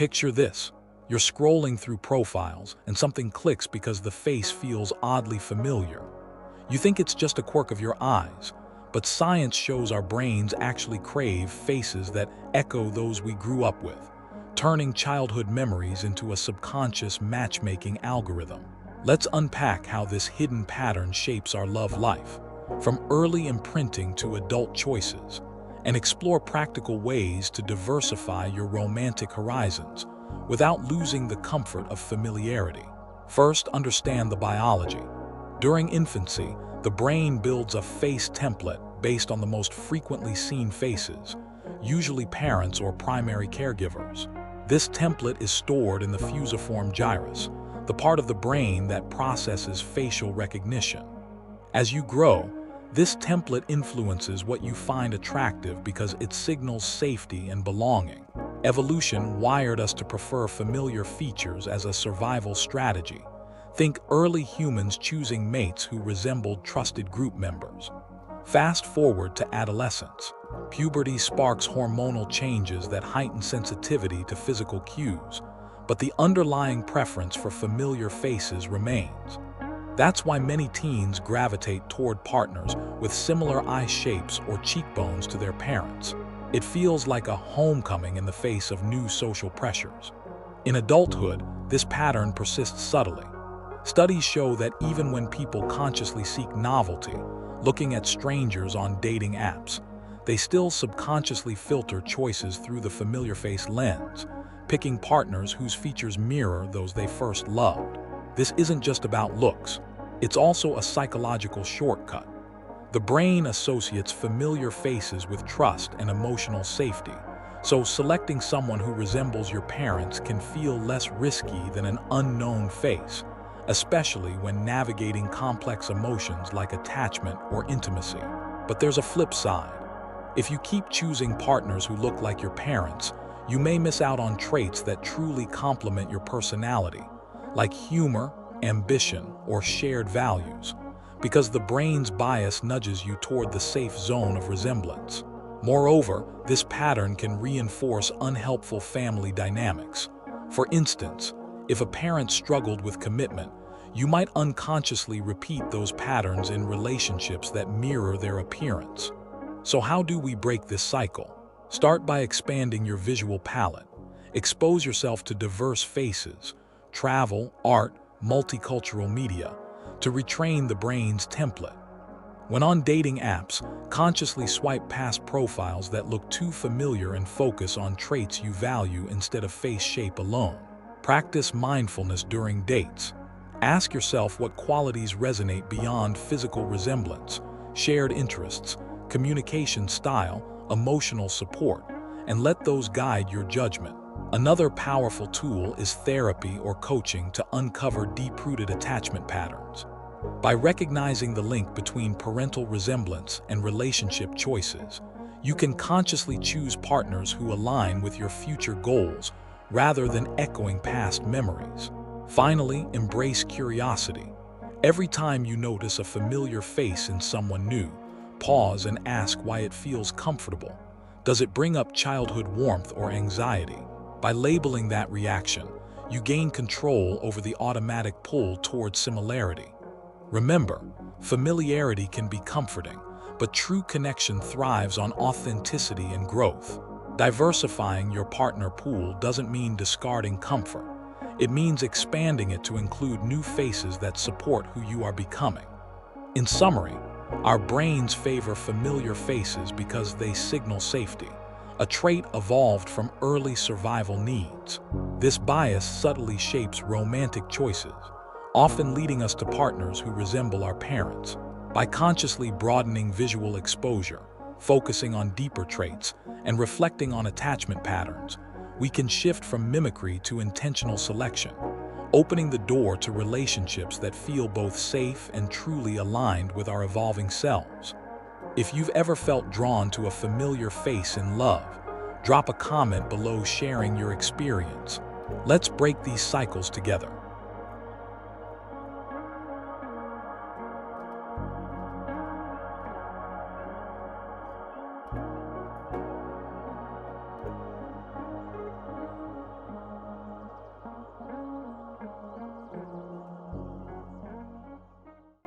Picture this. You're scrolling through profiles and something clicks because the face feels oddly familiar. You think it's just a quirk of your eyes, but science shows our brains actually crave faces that echo those we grew up with, turning childhood memories into a subconscious matchmaking algorithm. Let's unpack how this hidden pattern shapes our love life, from early imprinting to adult choices, and explore practical ways to diversify your romantic horizons without losing the comfort of familiarity. First, understand the biology. During infancy, the brain builds a face template based on the most frequently seen faces, usually parents or primary caregivers. This template is stored in the fusiform gyrus, the part of the brain that processes facial recognition. As you grow, this template influences what you find attractive because it signals safety and belonging. Evolution wired us to prefer familiar features as a survival strategy. Think early humans choosing mates who resembled trusted group members. Fast forward to adolescence. Puberty sparks hormonal changes that heighten sensitivity to physical cues, but the underlying preference for familiar faces remains. That's why many teens gravitate toward partners with similar eye shapes or cheekbones to their parents. It feels like a homecoming in the face of new social pressures. In adulthood, this pattern persists subtly. Studies show that even when people consciously seek novelty, looking at strangers on dating apps, they still subconsciously filter choices through the familiar face lens, picking partners whose features mirror those they first loved. This isn't just about looks. It's also a psychological shortcut. The brain associates familiar faces with trust and emotional safety, so selecting someone who resembles your parents can feel less risky than an unknown face, especially when navigating complex emotions like attachment or intimacy. But there's a flip side. If you keep choosing partners who look like your parents, you may miss out on traits that truly complement your personality, like humor, ambition, or shared values, because the brain's bias nudges you toward the safe zone of resemblance. Moreover, this pattern can reinforce unhelpful family dynamics. For instance, if a parent struggled with commitment, you might unconsciously repeat those patterns in relationships that mirror their appearance. So how do we break this cycle? Start by expanding your visual palette. Expose yourself to diverse faces, travel, art, multicultural media, to retrain the brain's template. When on dating apps, consciously swipe past profiles that look too familiar and focus on traits you value instead of face shape alone. Practice mindfulness during dates. Ask yourself what qualities resonate beyond physical resemblance, shared interests, communication style, emotional support, and let those guide your judgment. Another powerful tool is therapy or coaching to uncover deep-rooted attachment patterns. By recognizing the link between parental resemblance and relationship choices, you can consciously choose partners who align with your future goals rather than echoing past memories. Finally, embrace curiosity. Every time you notice a familiar face in someone new, pause and ask why it feels comfortable. Does it bring up childhood warmth or anxiety? By labeling that reaction, you gain control over the automatic pull towards similarity. Remember, familiarity can be comforting, but true connection thrives on authenticity and growth. Diversifying your partner pool doesn't mean discarding comfort. It means expanding it to include new faces that support who you are becoming. In summary, our brains favor familiar faces because they signal safety, a trait evolved from early survival needs. This bias subtly shapes romantic choices, often leading us to partners who resemble our parents. By consciously broadening visual exposure, focusing on deeper traits, and reflecting on attachment patterns, we can shift from mimicry to intentional selection, opening the door to relationships that feel both safe and truly aligned with our evolving selves. If you've ever felt drawn to a familiar face in love, drop a comment below sharing your experience. Let's break these cycles together.